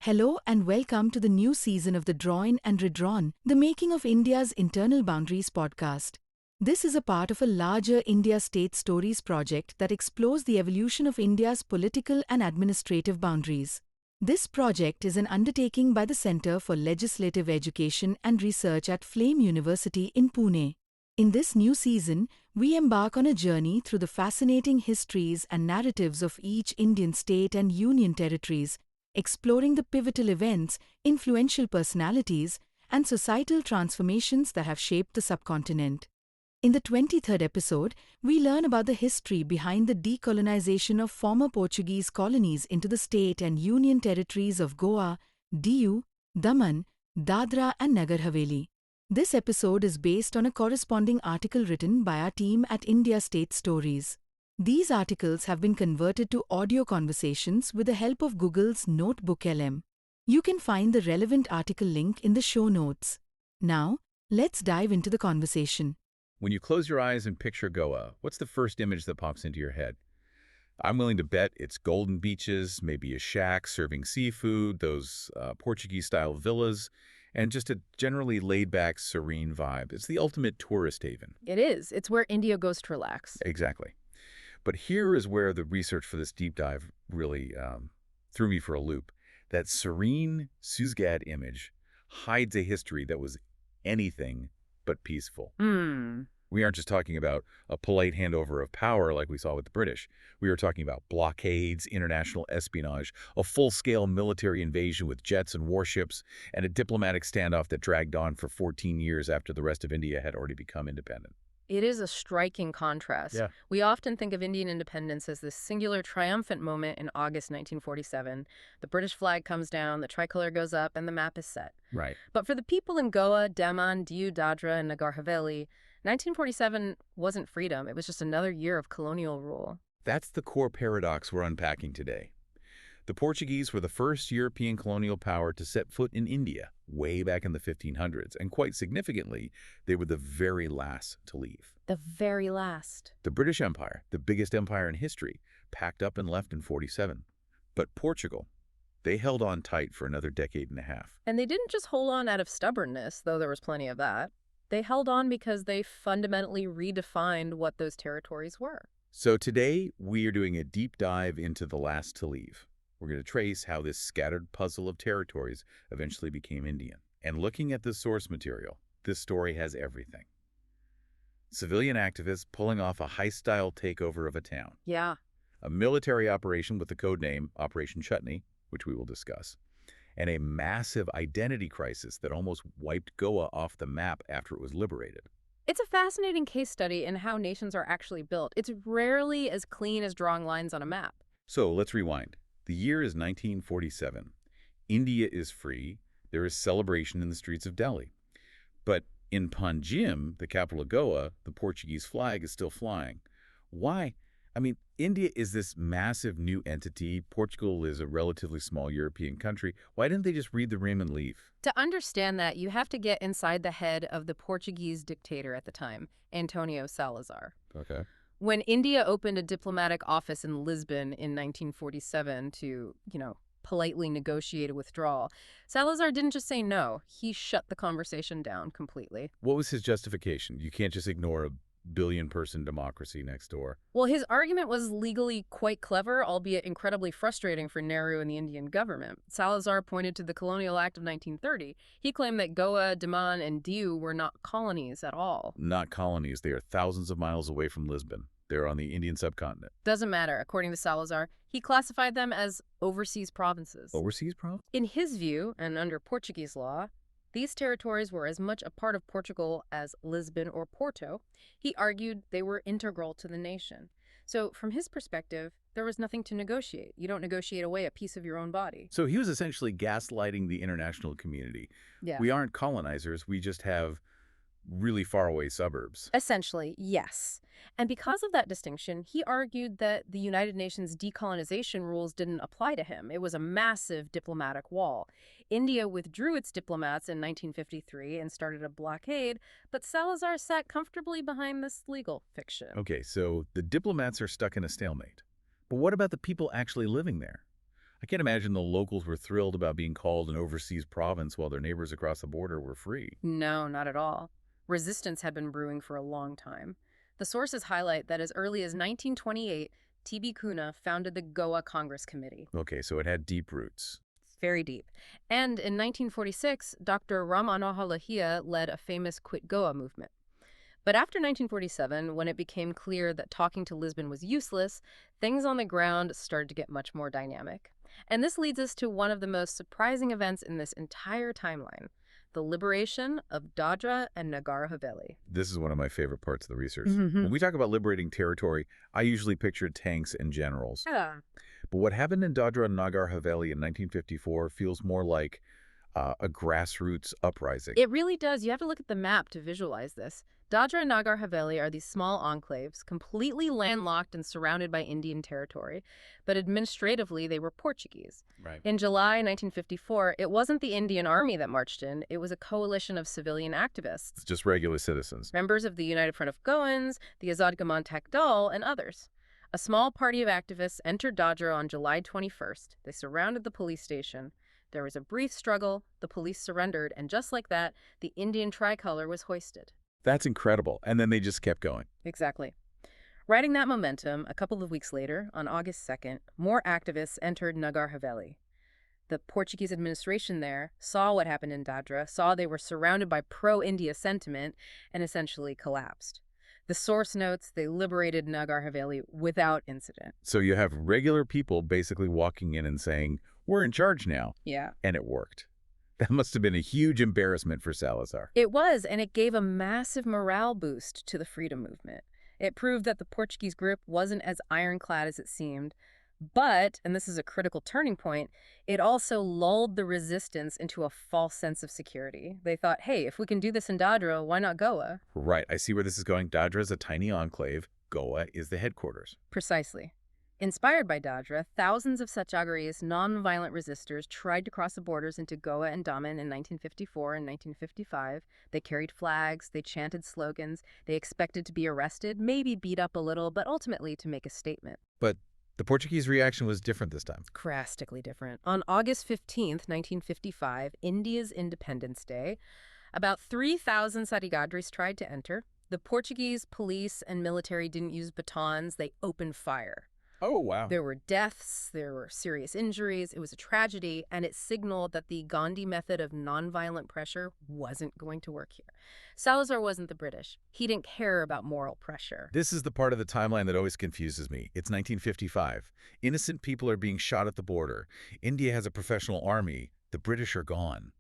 Hello and welcome to the new season of the Drawn and Redrawn, the Making of India's Internal Boundaries podcast. This is a part of a larger India State Stories project that explores the evolution of India's political and administrative boundaries. This project is an undertaking by the Centre for Legislative Education and Research at Flame University in Pune. In this new season, we embark on a journey through the fascinating histories and narratives of each Indian state and union territories, exploring the pivotal events, influential personalities, and societal transformations that have shaped the subcontinent. In the 23rd episode, we learn about the history behind the decolonization of former Portuguese colonies into the state and union territories of Goa, Diu, Daman, Dadra and Nagar Haveli. This episode is based on a corresponding article written by our team at India State Stories. These articles have been converted to audio conversations with the help of Google's Notebook LM. You can find the relevant article link in the show notes. Now, let's dive into the conversation. When you close your eyes and picture Goa, what's the first image that pops into your head? I'm willing to bet it's golden beaches, maybe a shack serving seafood, those Portuguese-style villas, and just a generally laid-back, serene vibe. It's the ultimate tourist haven. It is. It's where India goes to relax. Exactly. But here is where the research for this deep dive really threw me for a loop. That serene Susgad image hides a history that was anything but peaceful. We aren't just talking about a polite handover of power like we saw with the British. We are talking about blockades, international espionage, a full-scale military invasion with jets and warships, and a diplomatic standoff that dragged on for 14 years after the rest of India had already become independent. It is a striking contrast. Yeah. We often think of Indian independence as this singular triumphant moment in August 1947. The British flag comes down, the tricolor goes up, and the map is set. Right. But for the people in Goa, Daman, Diu, Dadra, and Nagar Haveli, 1947 wasn't freedom. It was just another year of colonial rule. That's the core paradox we're unpacking today. The Portuguese were the first European colonial power to set foot in India way back in the 1500s, and quite significantly, they were the very last to leave. The very last. The British Empire, the biggest empire in history, packed up and left in 47. But Portugal, they held on tight for another decade and a half. And they didn't just hold on out of stubbornness, though there was plenty of that. They held on because they fundamentally redefined what those territories were. So today, we are doing a deep dive into the last to leave. We're going to trace how this scattered puzzle of territories eventually became Indian. And looking at the source material, this story has everything. Civilian activists pulling off a heist-style takeover of a town. Yeah. A military operation with the code name Operation Chutney, which we will discuss. And a massive identity crisis that almost wiped Goa off the map after it was liberated. It's a fascinating case study in how nations are actually built. It's rarely as clean as drawing lines on a map. So let's rewind. The year is 1947. India is free. There is celebration in the streets of Delhi. But in Panjim, the capital of Goa, the Portuguese flag is still flying. Why? I mean, India is this massive new entity. Portugal is a relatively small European country. Why didn't they just read the room and leave? To understand that, you have to get inside the head of the Portuguese dictator at the time, Antonio Salazar. Okay. When India opened a diplomatic office in Lisbon in 1947 to, politely negotiate a withdrawal, Salazar didn't just say no. He shut the conversation down completely. What was his justification? You can't just ignore a billion-person democracy next door. Well, his argument was legally quite clever, albeit incredibly frustrating for Nehru and the Indian government. Salazar pointed to the Colonial Act of 1930. He claimed that Goa, Daman, and Diu were not colonies at all. Not colonies. They are thousands of miles away from Lisbon. They're on the Indian subcontinent. Doesn't matter. According to Salazar, he classified them as overseas provinces. Overseas province? In his view, and under Portuguese law, these territories were as much a part of Portugal as Lisbon or Porto. He argued they were integral to the nation. So from his perspective, there was nothing to negotiate. You don't negotiate away a piece of your own body. So he was essentially gaslighting the international community. Yeah. We aren't colonizers. We just have really faraway suburbs. Essentially, yes. And because of that distinction, he argued that the United Nations decolonization rules didn't apply to him. It was a massive diplomatic wall. India withdrew its diplomats in 1953 and started a blockade, but Salazar sat comfortably behind this legal fiction. Okay, so the diplomats are stuck in a stalemate. But what about the people actually living there? I can't imagine the locals were thrilled about being called an overseas province while their neighbors across the border were free. No, not at all. Resistance had been brewing for a long time. The sources highlight that as early as 1928, T.B. Kuna founded the Goa Congress Committee. Okay, so it had deep roots. Very deep. And in 1946, Dr. Ram Manohar Lohia led a famous Quit Goa movement. But after 1947, when it became clear that talking to Lisbon was useless, things on the ground started to get much more dynamic. And this leads us to one of the most surprising events in this entire timeline, the liberation of Dadra and Nagar Haveli. This is one of my favorite parts of the research. When we talk about liberating territory, I usually picture tanks and generals. Yeah. But what happened in Dadra and Nagar Haveli in 1954 feels more like a grassroots uprising. It really does. You have to look at the map to visualize this. Dadra and Nagar Haveli are these small enclaves, completely landlocked and surrounded by Indian territory, but administratively they were Portuguese. Right. In July 1954, it wasn't the Indian Army that marched in, it was a coalition of civilian activists. It's just regular citizens. Members of the United Front of Goans, the Azad Gaman Tak Dal, and others. A small party of activists entered Dadra on July 21st. They surrounded the police station. There was a brief struggle, the police surrendered, and just like that, the Indian tricolor was hoisted. That's incredible. And then they just kept going. Exactly. Riding that momentum, a couple of weeks later, on August 2nd, more activists entered Nagar Haveli. The Portuguese administration there saw what happened in Dadra, saw they were surrounded by pro-India sentiment, and essentially collapsed. The source notes they liberated Nagar Haveli without incident. So you have regular people basically walking in and saying, we're in charge now. Yeah. And it worked. That must have been a huge embarrassment for Salazar. It was, and it gave a massive morale boost to the freedom movement. It proved that the Portuguese grip wasn't as ironclad as it seemed, but, and this is a critical turning point, it also lulled the resistance into a false sense of security. They thought, hey, if we can do this in Dadra, why not Goa? Right. I see where this is going. Dadra is a tiny enclave. Goa is the headquarters. Precisely. Inspired by Dadra, thousands of Satyagrahis, non-violent resistors, tried to cross the borders into Goa and Daman in 1954 and 1955. They carried flags, they chanted slogans, they expected to be arrested, maybe beat up a little, but ultimately to make a statement. But the Portuguese reaction was different this time. Drastically different. On August 15th, 1955, India's Independence Day, about 3,000 Satyagrahis tried to enter. The Portuguese police and military didn't use batons, they opened fire. Oh, wow. There were deaths, there were serious injuries, it was a tragedy, and it signaled that the Gandhi method of nonviolent pressure wasn't going to work here. Salazar wasn't the British. He didn't care about moral pressure. This is the part of the timeline that always confuses me. It's 1955. Innocent people are being shot at the border. India has a professional army. The British are gone.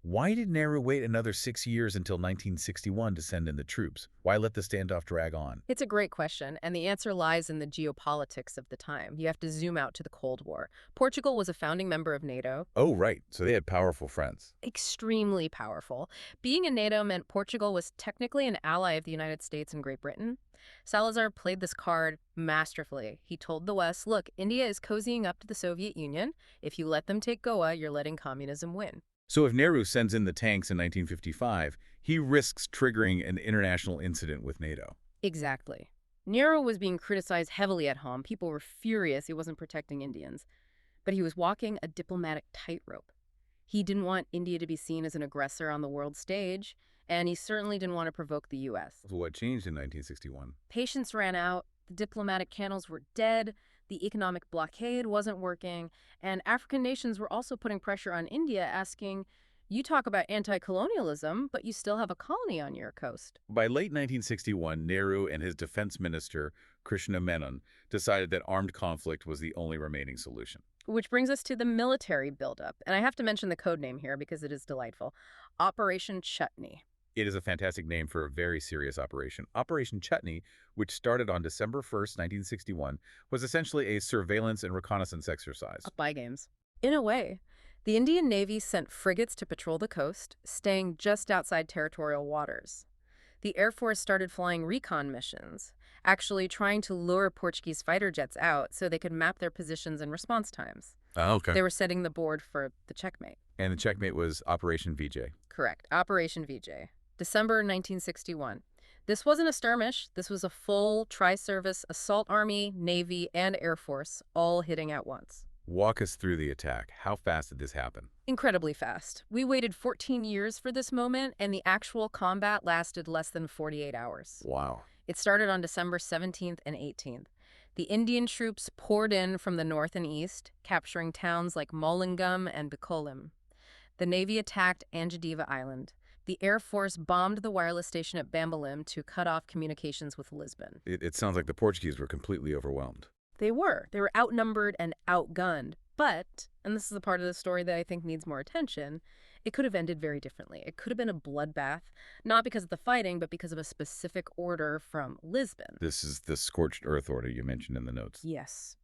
Why did Nehru wait another 6 years until 1961 to send in the troops? Why let the standoff drag on? It's a great question, and the answer lies in the geopolitics of the time. You have to zoom out to the Cold War. Portugal was a founding member of NATO. Oh, right. So they had powerful friends. Extremely powerful. Being in NATO meant Portugal was technically an ally of the United States and Great Britain. Salazar played this card masterfully. He told the West, look, India is cozying up to the Soviet Union. If you let them take Goa, you're letting communism win. So if Nehru sends in the tanks in 1955, he risks triggering an international incident with NATO. Exactly. Nehru was being criticized heavily at home. People were furious he wasn't protecting Indians. But he was walking a diplomatic tightrope. He didn't want India to be seen as an aggressor on the world stage, and he certainly didn't want to provoke the U.S. So what changed in 1961? Patience ran out, the diplomatic channels were dead, the economic blockade wasn't working, and African nations were also putting pressure on India, asking, you talk about anti-colonialism, but you still have a colony on your coast. By late 1961, Nehru and his defense minister, Krishna Menon, decided that armed conflict was the only remaining solution. Which brings us to the military buildup, and I have to mention the code name here because it is delightful. Operation Chutney. It is a fantastic name for a very serious operation. Operation Chutney, which started on December 1st, 1961, was essentially a surveillance and reconnaissance exercise. Spy games. In a way, the Indian Navy sent frigates to patrol the coast, staying just outside territorial waters. The Air Force started flying recon missions, actually trying to lure Portuguese fighter jets out so they could map their positions and response times. Oh, okay. They were setting the board for the checkmate. And the checkmate was Operation Vijay. Correct. Operation Vijay. December 1961. This wasn't a skirmish. This was a full tri-service assault army, navy, and air force all hitting at once. Walk us through the attack. How fast did this happen? Incredibly fast. We waited 14 years for this moment, and the actual combat lasted less than 48 hours. Wow. It started on December 17th and 18th. The Indian troops poured in from the north and east, capturing towns like Mollingam and Bicolim. The Navy attacked Anjadiva Island. The Air Force bombed the wireless station at Bambolim to cut off communications with Lisbon. It sounds like the Portuguese were completely overwhelmed. They were. They were outnumbered and outgunned. But, and this is the part of the story that I think needs more attention, it could have ended very differently. It could have been a bloodbath, not because of the fighting, but because of a specific order from Lisbon. This is the scorched earth order you mentioned in the notes. Yes.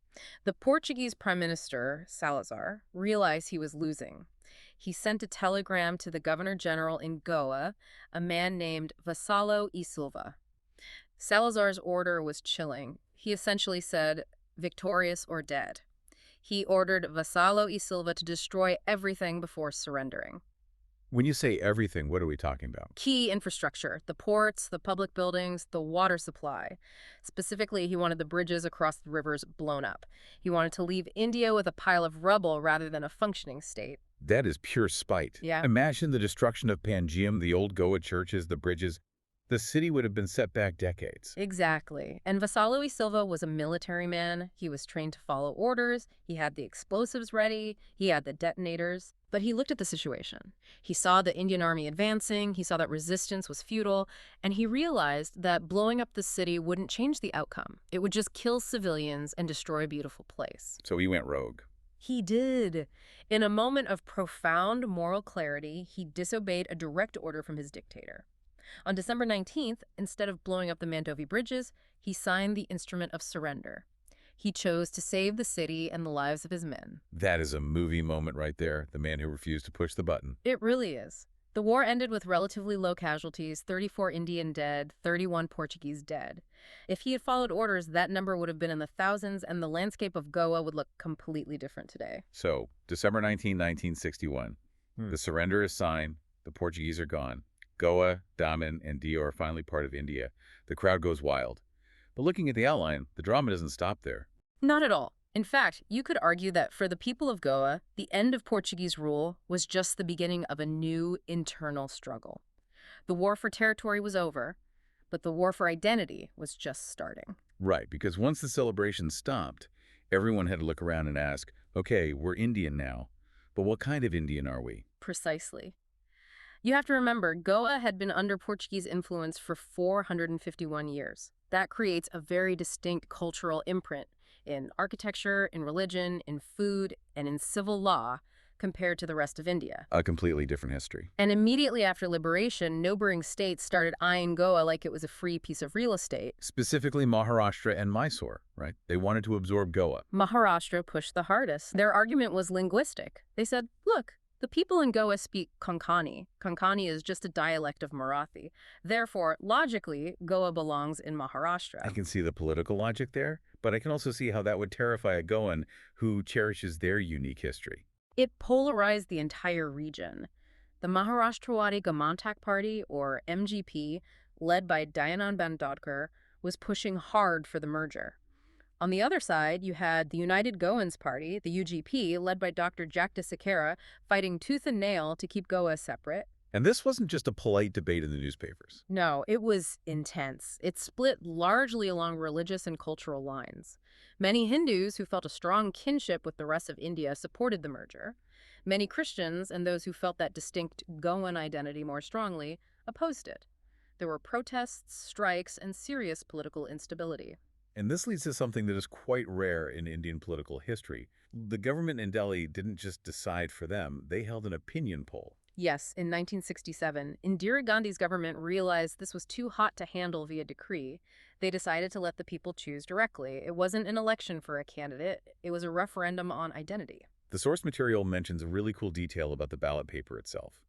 The Portuguese Prime Minister, Salazar, realized he was losing. He sent a telegram to the Governor-General in Goa, a man named Vassalo e Silva. Salazar's order was chilling. He essentially said, victorious or dead. He ordered Vassalo e Silva to destroy everything before surrendering. When you say everything, what are we talking about? Key infrastructure, the ports, the public buildings, the water supply. Specifically, he wanted the bridges across the rivers blown up. He wanted to leave India with a pile of rubble rather than a functioning state. That is pure spite. Yeah. Imagine the destruction of Panjiam, the old Goa churches, the bridges. The city would have been set back decades. Exactly. And Vassalo e Silva was a military man. He was trained to follow orders. He had the explosives ready. He had the detonators. But he looked at the situation. He saw the Indian army advancing. He saw that resistance was futile. And he realized that blowing up the city wouldn't change the outcome. It would just kill civilians and destroy a beautiful place. So he went rogue. He did. In a moment of profound moral clarity, he disobeyed a direct order from his dictator. On December 19th, instead of blowing up the Mandovi bridges, he signed the instrument of surrender. He chose to save the city and the lives of his men. That is a movie moment right there, the man who refused to push the button. It really is. The war ended with relatively low casualties, 34 Indian dead, 31 Portuguese dead. If he had followed orders, that number would have been in the thousands, and the landscape of Goa would look completely different today. So, December 19, 1961. The surrender is signed. The Portuguese are gone. Goa, Daman, and Dio are finally part of India. The crowd goes wild. But looking at the outline, the drama doesn't stop there. Not at all. In fact, you could argue that for the people of Goa, the end of Portuguese rule was just the beginning of a new internal struggle. The war for territory was over, but the war for identity was just starting. Right, because once the celebration stopped, everyone had to look around and ask, okay, we're Indian now, but what kind of Indian are we? Precisely. You have to remember, Goa had been under Portuguese influence for 451 years. That creates a very distinct cultural imprint in architecture, in religion, in food, and in civil law compared to the rest of India. A completely different history. And immediately after liberation, neighboring states started eyeing Goa like it was a free piece of real estate. Specifically Maharashtra and Mysore, right? They wanted to absorb Goa. Maharashtra pushed the hardest. Their argument was linguistic. They said, look, the people in Goa speak Konkani. Konkani is just a dialect of Marathi. Therefore, logically, Goa belongs in Maharashtra. I can see the political logic there, but I can also see how that would terrify a Goan who cherishes their unique history. It polarized the entire region. The Maharashtrawadi Gamantak Party, or MGP, led by Dayanand Bandodkar, was pushing hard for the merger. On the other side, you had the United Goans Party, the UGP, led by Dr. Jacta Sikera, fighting tooth and nail to keep Goa separate. And this wasn't just a polite debate in the newspapers. No, it was intense. It split largely along religious and cultural lines. Many Hindus who felt a strong kinship with the rest of India supported the merger. Many Christians and those who felt that distinct Goan identity more strongly opposed it. There were protests, strikes, and serious political instability. And this leads to something that is quite rare in Indian political history. The government in Delhi didn't just decide for them, they held an opinion poll. Yes, in 1967, Indira Gandhi's government realized this was too hot to handle via decree. They decided to let the people choose directly. It wasn't an election for a candidate, it was a referendum on identity. The source material mentions a really cool detail about the ballot paper itself.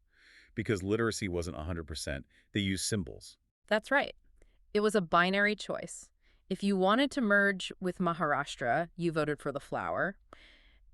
Because literacy wasn't 100%, they used symbols. That's right. It was a binary choice. If you wanted to merge with Maharashtra, you voted for the flower.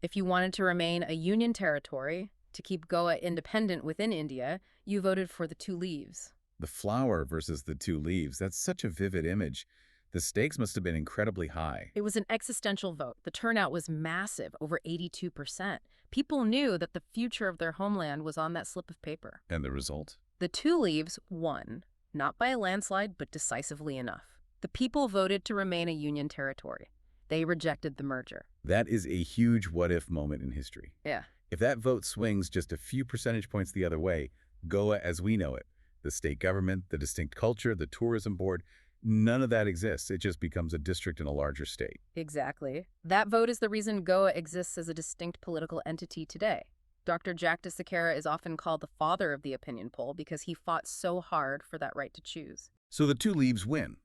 If you wanted to remain a union territory, to keep Goa independent within India, you voted for the two leaves. The flower versus the two leaves, that's such a vivid image. The stakes must have been incredibly high. It was an existential vote. The turnout was massive, over 82%. People knew that the future of their homeland was on that slip of paper. And the result? The two leaves won, not by a landslide, but decisively enough. The people voted to remain a Union territory. They rejected the merger. That is a huge what-if moment in history. Yeah. If that vote swings just a few percentage points the other way, Goa as we know it, the state government, the distinct culture, the tourism board, none of that exists. It just becomes a district in a larger state. Exactly. That vote is the reason Goa exists as a distinct political entity today. Dr. Jack de Sequeira is often called the father of the opinion poll because he fought so hard for that right to choose. So the two leaves win.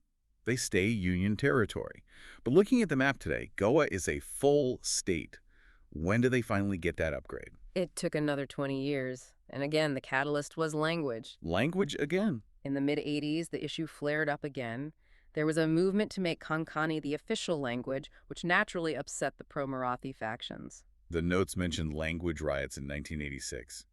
They stay Union territory. But looking at the map today, Goa is a full state. When do they finally get that upgrade? It took another 20 years. And again, the catalyst was language. Language again. In the mid-80s, the issue flared up again. There was a movement to make Konkani the official language, which naturally upset the pro-Marathi factions. The notes mentioned language riots in 1986.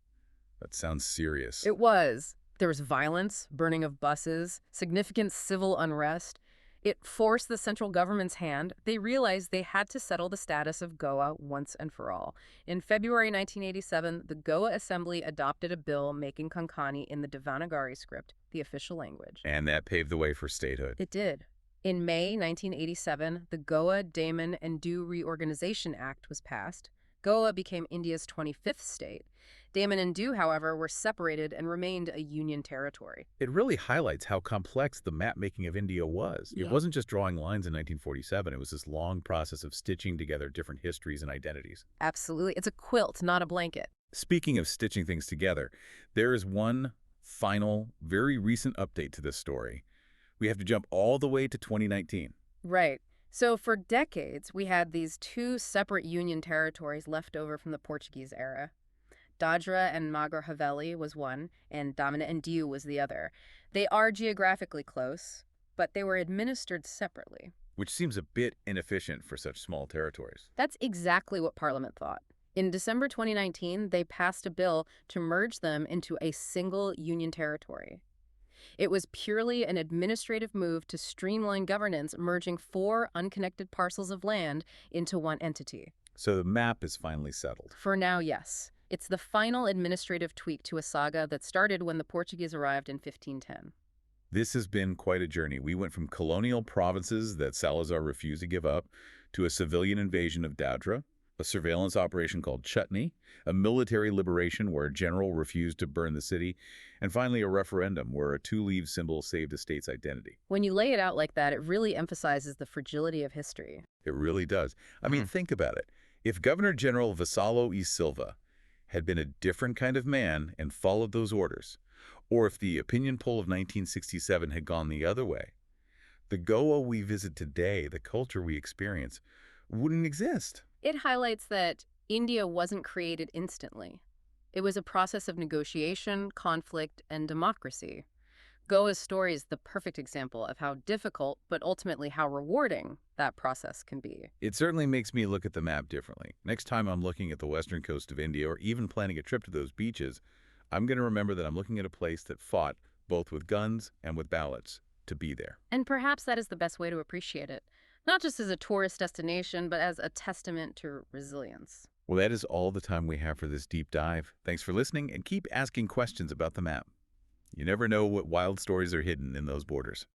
That sounds serious. It was. There was violence, burning of buses, significant civil unrest. It forced the central government's hand. They realized they had to settle the status of Goa once and for all. In February 1987, the Goa Assembly adopted a bill making Konkani in the Devanagari script the official language. And that paved the way for statehood. It did. In May 1987, the Goa, Daman, and Diu Reorganization Act was passed. Goa became India's 25th state. Daman and Diu, however, were separated and remained a union territory. It really highlights how complex the map-making of India was. Yeah. It wasn't just drawing lines in 1947. It was this long process of stitching together different histories and identities. Absolutely. It's a quilt, not a blanket. Speaking of stitching things together, there is one final, very recent update to this story. We have to jump all the way to 2019. Right. So for decades, we had these two separate union territories left over from the Portuguese era. Dadra and Nagar Haveli was one, and Daman and Diu was the other. They are geographically close, but they were administered separately. Which seems a bit inefficient for such small territories. That's exactly what Parliament thought. In December 2019, they passed a bill to merge them into a single union territory. It was purely an administrative move to streamline governance, merging 4 unconnected parcels of land into one entity. So the map is finally settled. For now, yes. It's the final administrative tweak to a saga that started when the Portuguese arrived in 1510. This has been quite a journey. We went from colonial provinces that Salazar refused to give up to a civilian invasion of Dadra, a surveillance operation called Chutney, a military liberation where a general refused to burn the city, and finally a referendum where a two-leaf symbol saved a state's identity. When you lay it out like that, it really emphasizes the fragility of history. It really does. I mean, think about it. If Governor General Vassallo E. Silva had been a different kind of man and followed those orders, or if the opinion poll of 1967 had gone the other way, the Goa we visit today, the culture we experience, wouldn't exist. It highlights that India wasn't created instantly. It was a process of negotiation, conflict, and democracy. Goa's story is the perfect example of how difficult, but ultimately how rewarding, that process can be. It certainly makes me look at the map differently. Next time I'm looking at the western coast of India or even planning a trip to those beaches, I'm going to remember that I'm looking at a place that fought both with guns and with ballots to be there. And perhaps that is the best way to appreciate it. Not just as a tourist destination, but as a testament to resilience. Well, that is all the time we have for this deep dive. Thanks for listening, and keep asking questions about the map. You never know what wild stories are hidden in those borders.